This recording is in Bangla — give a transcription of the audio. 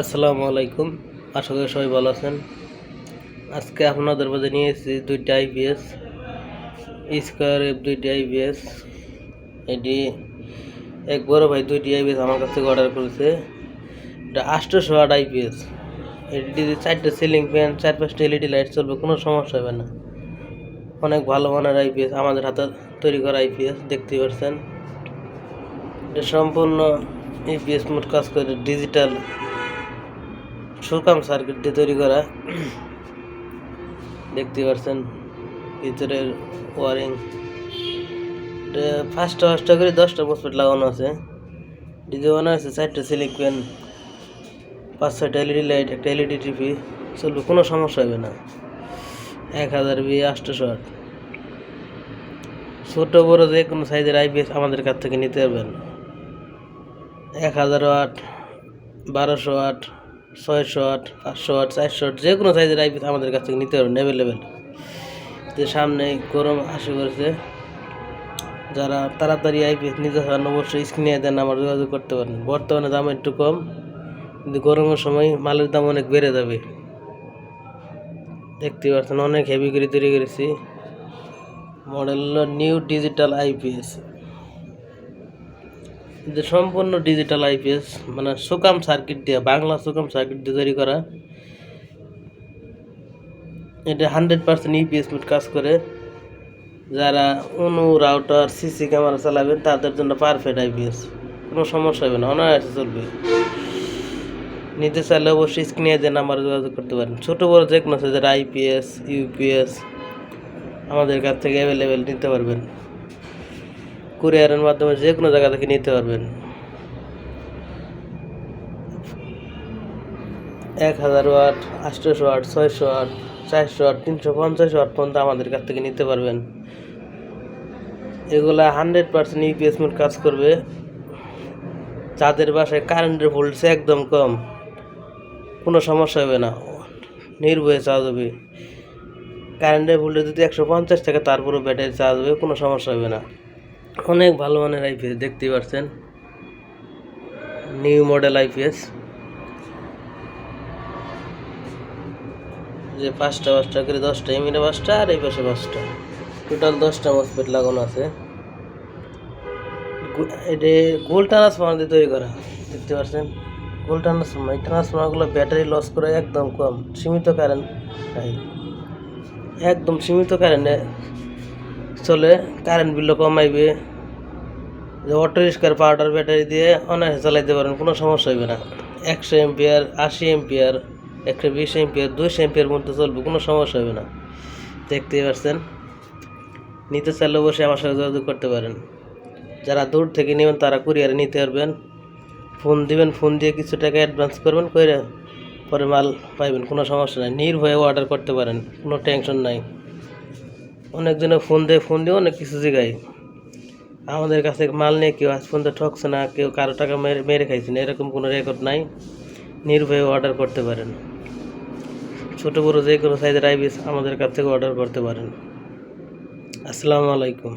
আসসালামু আলাইকুম। আশা করি সবাই ভালো আছেন। আজকে আপনাদের মাঝে নিয়ে এসেছি দুইটা আইপিএস স্কোয়ার এফ দুইটি আইপিএস। এটি এক বড় ভাই দুইটি আইপিএস আমার কাছ থেকে অর্ডার করেছে। এটা 800 ওয়াট আইপিএস। এটি যদি 4টা সিলিং ফ্যান 4-5টা এলইডি লাইট চলবে, কোনো সমস্যা হবে না। অনেক ভালো মানের আইপিএস, আমাদের হাতে তৈরি করা আইপিএস দেখতেই পাচ্ছেন। এটা সম্পূর্ণ ইপিএস মোড কাজ করে, ডিজিটাল সুকাম সার্কিট দিয়ে তৈরি করা। দেখতে পাচ্ছেন ভিতরের ওয়ারিং। ফার্স্টটা করে 10টা মসফেট লাগানো আছে। ডিজে বানা আছে 4টা সিলিং ফ্যান, 5-6টা এলইডি লাইট, একটা এলইডি টিভি চলবে, কোনো সমস্যা হবে না। 1000 বি 800 ওয়াট। ছোট বড় যে কোনো সাইজের আইপিএস আমাদের কাছ থেকে নিতে পারবেন। 1000 watt, 1200 watt, 600 watt, 500 watt, 400 watt, যে কোনো সাইজের আইপিএস আমাদের কাছ থেকে নিতে পারবেন অ্যাভেলেবেল। যে সামনে গরম আসে করেছে, যারা তাড়াতাড়ি আইপিএস নিতে চান অবশ্যই স্ক্রিনে দেন আমার যোগাযোগ করতে পারেন। বর্তমানে দাম একটু কম, কিন্তু গরমের সময় মালের দাম অনেক বেড়ে যাবে। দেখতে পাচ্ছেন অনেক হেভি করে তৈরি করেছি। মডেল হলো নিউ ডিজিটাল আইপিএস। যে সম্পূর্ণ ডিজিটাল আইপিএস, মানে সুকাম সার্কিট দিয়ে, বাংলা সুকাম সার্কিট দিয়ে তৈরি করা। এটা 100% ইপিএস মোড কাজ করে। যারা অনু রাউটার সিসি ক্যামেরা চালাবেন তাদের জন্য পারফেক্ট আইপিএস, কোনো সমস্যা হবে না, অনায়াসে চলবে। নিতে চাইলে অবশ্যই স্ক্রিনে দেন আমার যোগাযোগ করতে পারেন। ছোটো বড় যে কোনো সাইজের আইপিএস ইউপিএস আমাদের কাছ থেকে অ্যাভেলেবেল নিতে পারবেন। কুরিয়ারের মাধ্যমে যে কোনো জায়গা থেকে নিতে পারবেন। 1000 watt, 800 watt, 600 watt, 400 watt, 350 watt পর্যন্ত আমাদের কাছ থেকে নিতে পারবেন। এগুলা 100% ইপিএস মোড কাজ করবে। যাদের বাসায় কারেন্টের ভোল্টেজ একদম কম, কোনো সমস্যা হবে না, নির্ভয়ে চার্জ হবে। কারেন্টের ভোল্টেজ যদি 150 থাকে তারপরেও ব্যাটারি চার্জ হবে, কোনো সমস্যা হবে না। অনেক ভালো মানের আইপিএস দেখতেই পাচ্ছেন, নিউ মডেল আইপিএস। যে 5টা করে 10টা, এমিনে 5টা আর এই পাশে 5টা, টোটাল 10টা মসফেট লাগানো আছে। এটা গোল ট্রান্সফর্মার দিয়ে তৈরি করা, দেখতে পাচ্ছেন গোল ট্রান্সফর্মার। এই ট্রান্সফর্মারগুলো ব্যাটারি লস করে একদম কম, সীমিত কারেন্ট নাই, একদম সীমিত কারেন্টে চলে, কারেন্ট বিলও কমাইবে। যে অটো রিক্সার পাউডার ব্যাটারি দিয়ে অনায়াসে চালাইতে পারেন, কোনো সমস্যা হবে না। 100 এম্পিয়ার, 80 এম্পিয়ার, 120 এম্পিয়ার, 200 এম্পিয়ার মধ্যে চলবে, কোনো সমস্যা হবে না। দেখতেই পাচ্ছেন। নিতে চাইলে অবশ্যই আমার সাথে যোগাযোগ করতে পারেন। যারা দূর থেকে নেবেন তারা কুরিয়ারে নিতে পারবেন। ফোন দিবেন, ফোন দিয়ে কিছু টাকা অ্যাডভান্স করবেন, করে পরে মাল পাইবেন, কোনো সমস্যা নাই। নির্ভয়ে অর্ডার করতে পারেন, কোনো টেনশন নাই। অনেকজনে ফোন দিয়ে অনেক কিছু জিগায়। আমাদের কাছে মাল নিয়ে কেউ আজ পর্যন্ত ঠকছে না, কেউ কারো টাকা মেরে খাইছে না, এরকম কোনো রেকর্ড নাই। নির্ভয়ে অর্ডার করতে পারেন। ছোটো বড়ো যে কোনো সাইজের আইপিএস আমাদের কাছ থেকে অর্ডার করতে পারেন। আসসালামু আলাইকুম।